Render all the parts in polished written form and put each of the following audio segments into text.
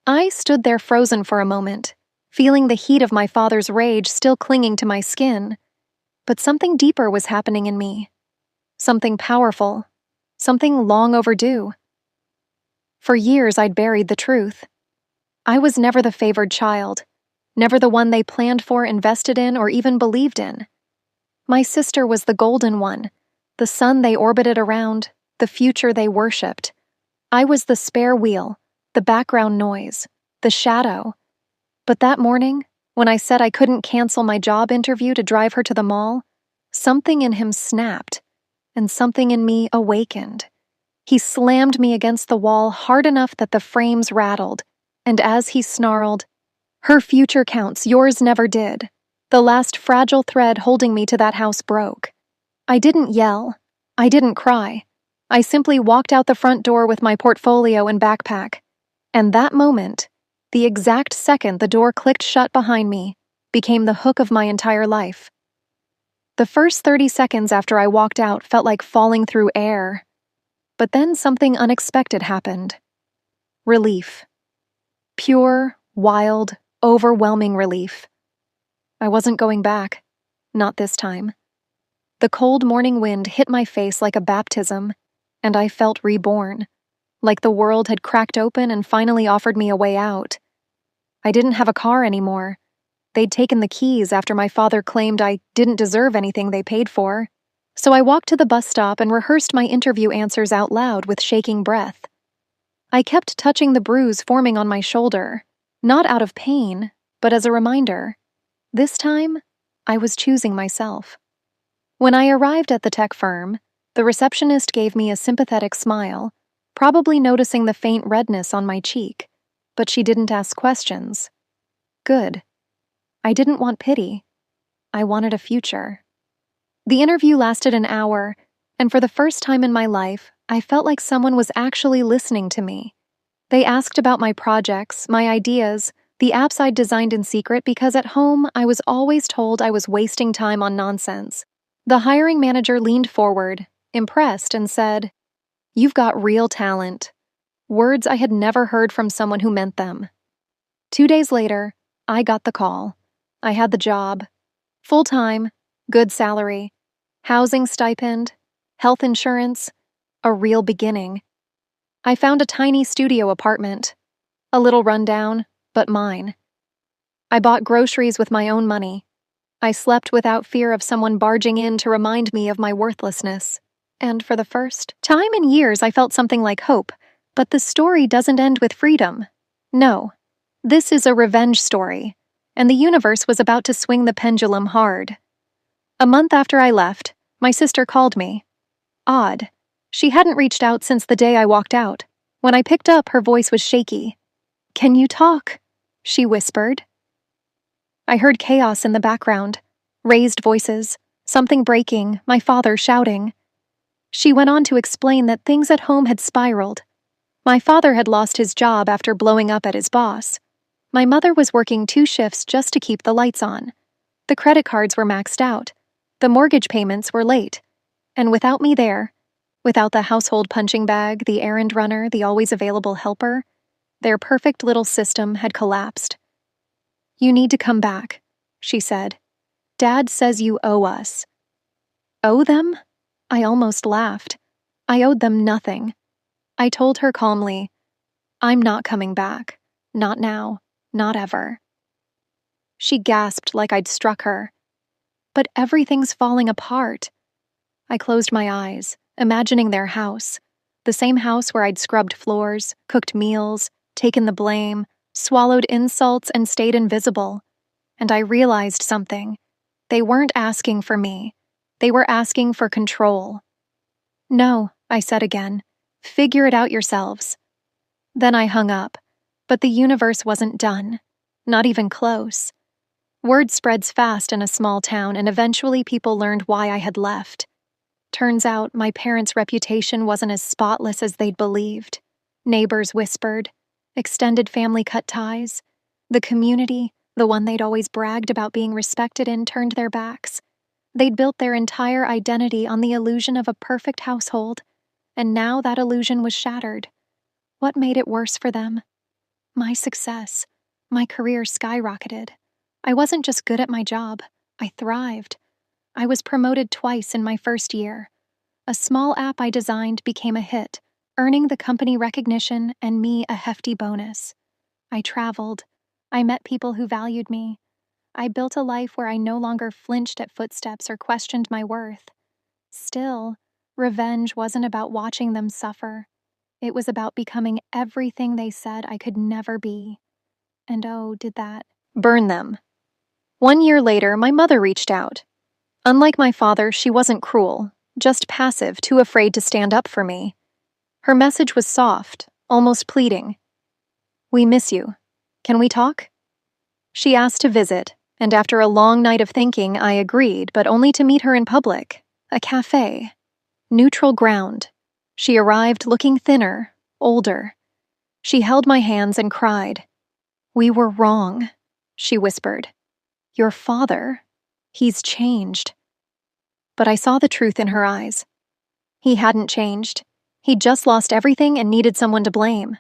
I stood there frozen for a moment, feeling the heat of my father's rage still clinging to my skin. But something deeper was happening in me. Something powerful. Something long overdue. For years, I'd buried the truth. I was never the favored child, never the one they planned for, invested in, or even believed in. My sister was the golden one, the sun they orbited around, the future they worshipped. I was the spare wheel, the background noise, the shadow. But that morning, when I said I couldn't cancel my job interview to drive her to the mall, something in him snapped, and something in me awakened. He slammed me against the wall hard enough that the frames rattled, and as he snarled, "Her future counts, yours never did," the last fragile thread holding me to that house broke. I didn't yell. I didn't cry. I simply walked out the front door with my portfolio and backpack. And that moment, the exact second the door clicked shut behind me, became the hook of my entire life. The first 30 seconds after I walked out felt like falling through air. But then something unexpected happened. Relief. Pure, wild, overwhelming relief. I wasn't going back. Not this time. The cold morning wind hit my face like a baptism, and I felt reborn, like the world had cracked open and finally offered me a way out. I didn't have a car anymore. They'd taken the keys after my father claimed I didn't deserve anything they paid for. So I walked to the bus stop and rehearsed my interview answers out loud with shaking breath. I kept touching the bruise forming on my shoulder, not out of pain, but as a reminder. This time, I was choosing myself. When I arrived at the tech firm, the receptionist gave me a sympathetic smile, probably noticing the faint redness on my cheek, but she didn't ask questions. Good. I didn't want pity. I wanted a future. The interview lasted an hour, and for the first time in my life, I felt like someone was actually listening to me. They asked about my projects, my ideas, the apps I'd designed in secret because at home I was always told I was wasting time on nonsense. The hiring manager leaned forward, impressed, and said, "You've got real talent." Words I had never heard from someone who meant them. 2 days later, I got the call. I had the job. Full-time, good salary, housing stipend, health insurance, a real beginning. I found a tiny studio apartment, a little rundown, but mine. I bought groceries with my own money. I slept without fear of someone barging in to remind me of my worthlessness. And for the first time in years, I felt something like hope. But the story doesn't end with freedom. No, this is a revenge story, and the universe was about to swing the pendulum hard. A month after I left, my sister called me. Odd. She hadn't reached out since the day I walked out. When I picked up, her voice was shaky. "Can you talk?" she whispered. I heard chaos in the background, raised voices, something breaking, my father shouting. She went on to explain that things at home had spiraled. My father had lost his job after blowing up at his boss. My mother was working 2 shifts just to keep the lights on. The credit cards were maxed out. The mortgage payments were late. And without me there, without the household punching bag, the errand runner, the always available helper, their perfect little system had collapsed. "You need to come back," she said. "Dad says you owe us." Owe them? I almost laughed. I owed them nothing. I told her calmly, "I'm not coming back. Not now. Not ever." She gasped like I'd struck her. "But everything's falling apart." I closed my eyes, imagining their house, the same house where I'd scrubbed floors, cooked meals, taken the blame, swallowed insults, and stayed invisible. And I realized something. They weren't asking for me. They were asking for control. "No," I said again. "Figure it out yourselves." Then I hung up, but the universe wasn't done. Not even close. Word spreads fast in a small town, and eventually people learned why I had left. Turns out my parents' reputation wasn't as spotless as they'd believed. Neighbors whispered. Extended family cut ties. The community, the one they'd always bragged about being respected in, turned their backs. They'd built their entire identity on the illusion of a perfect household, and now that illusion was shattered. What made it worse for them? My success, my career skyrocketed. I wasn't just good at my job, I thrived. I was promoted twice in my first year. A small app I designed became a hit, earning the company recognition and me a hefty bonus. I traveled. I met people who valued me. I built a life where I no longer flinched at footsteps or questioned my worth. Still, revenge wasn't about watching them suffer. It was about becoming everything they said I could never be. And oh, did that burn them. 1 year later, my mother reached out. Unlike my father, she wasn't cruel, just passive, too afraid to stand up for me. Her message was soft, almost pleading. "We miss you. Can we talk?" She asked to visit, and after a long night of thinking, I agreed, but only to meet her in public. A cafe. Neutral ground. She arrived looking thinner, older. She held my hands and cried. "We were wrong," she whispered. "Your father, he's changed." But I saw the truth in her eyes. He hadn't changed. He'd just lost everything and needed someone to blame.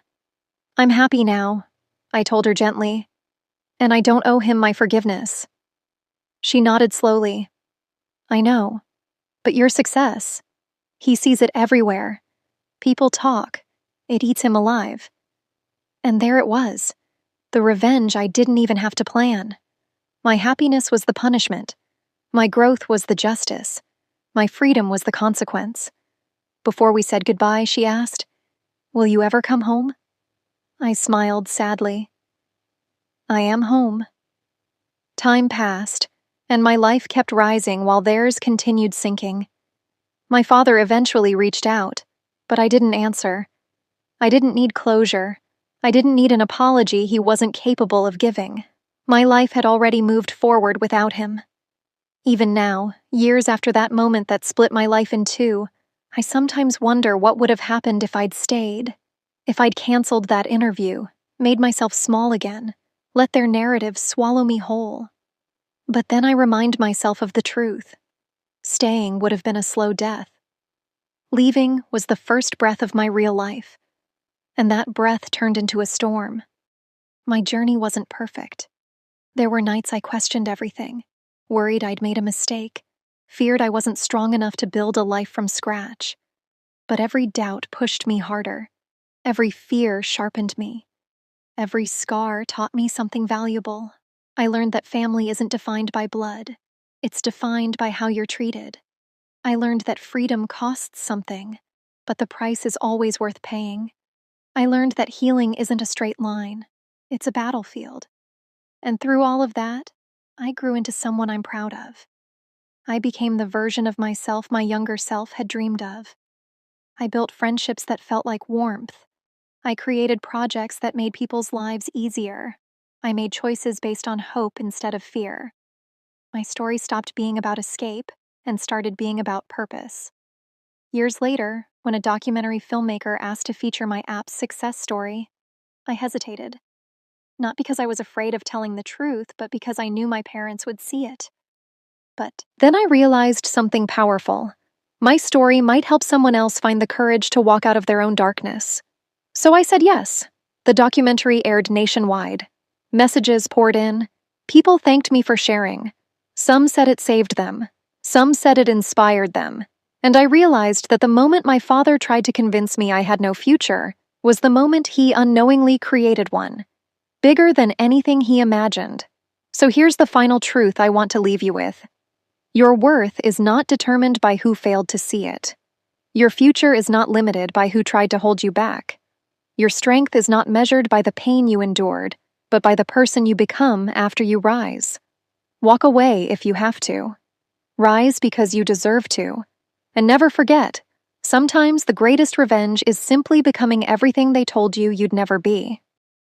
"I'm happy now," I told her gently, "and I don't owe him my forgiveness." She nodded slowly. "I know, but your success, he sees it everywhere. People talk. It eats him alive." And there it was, the revenge I didn't even have to plan. My happiness was the punishment. My growth was the justice. My freedom was the consequence. Before we said goodbye, she asked, "Will you ever come home?" I smiled sadly. I am home. Time passed, and my life kept rising while theirs continued sinking. My father eventually reached out, but I didn't answer. I didn't need closure. I didn't need an apology he wasn't capable of giving. My life had already moved forward without him. Even now, years after that moment that split my life in two, I sometimes wonder what would have happened if I'd stayed, if I'd canceled that interview, made myself small again, let their narrative swallow me whole. But then I remind myself of the truth. Staying would have been a slow death. Leaving was the first breath of my real life, and that breath turned into a storm. My journey wasn't perfect. There were nights I questioned everything, worried I'd made a mistake, feared I wasn't strong enough to build a life from scratch. But every doubt pushed me harder. Every fear sharpened me. Every scar taught me something valuable. I learned that family isn't defined by blood. It's defined by how you're treated. I learned that freedom costs something, but the price is always worth paying. I learned that healing isn't a straight line. It's a battlefield. And through all of that, I grew into someone I'm proud of. I became the version of myself my younger self had dreamed of. I built friendships that felt like warmth. I created projects that made people's lives easier. I made choices based on hope instead of fear. My story stopped being about escape and started being about purpose. Years later, when a documentary filmmaker asked to feature my app's success story, I hesitated. Not because I was afraid of telling the truth, but because I knew my parents would see it. But then I realized something powerful. My story might help someone else find the courage to walk out of their own darkness. So I said yes. The documentary aired nationwide. Messages poured in. People thanked me for sharing. Some said it saved them. Some said it inspired them. And I realized that the moment my father tried to convince me I had no future was the moment he unknowingly created one, bigger than anything he imagined. So here's the final truth I want to leave you with. Your worth is not determined by who failed to see it. Your future is not limited by who tried to hold you back. Your strength is not measured by the pain you endured, but by the person you become after you rise. Walk away if you have to. Rise because you deserve to. And never forget, sometimes the greatest revenge is simply becoming everything they told you you'd never be.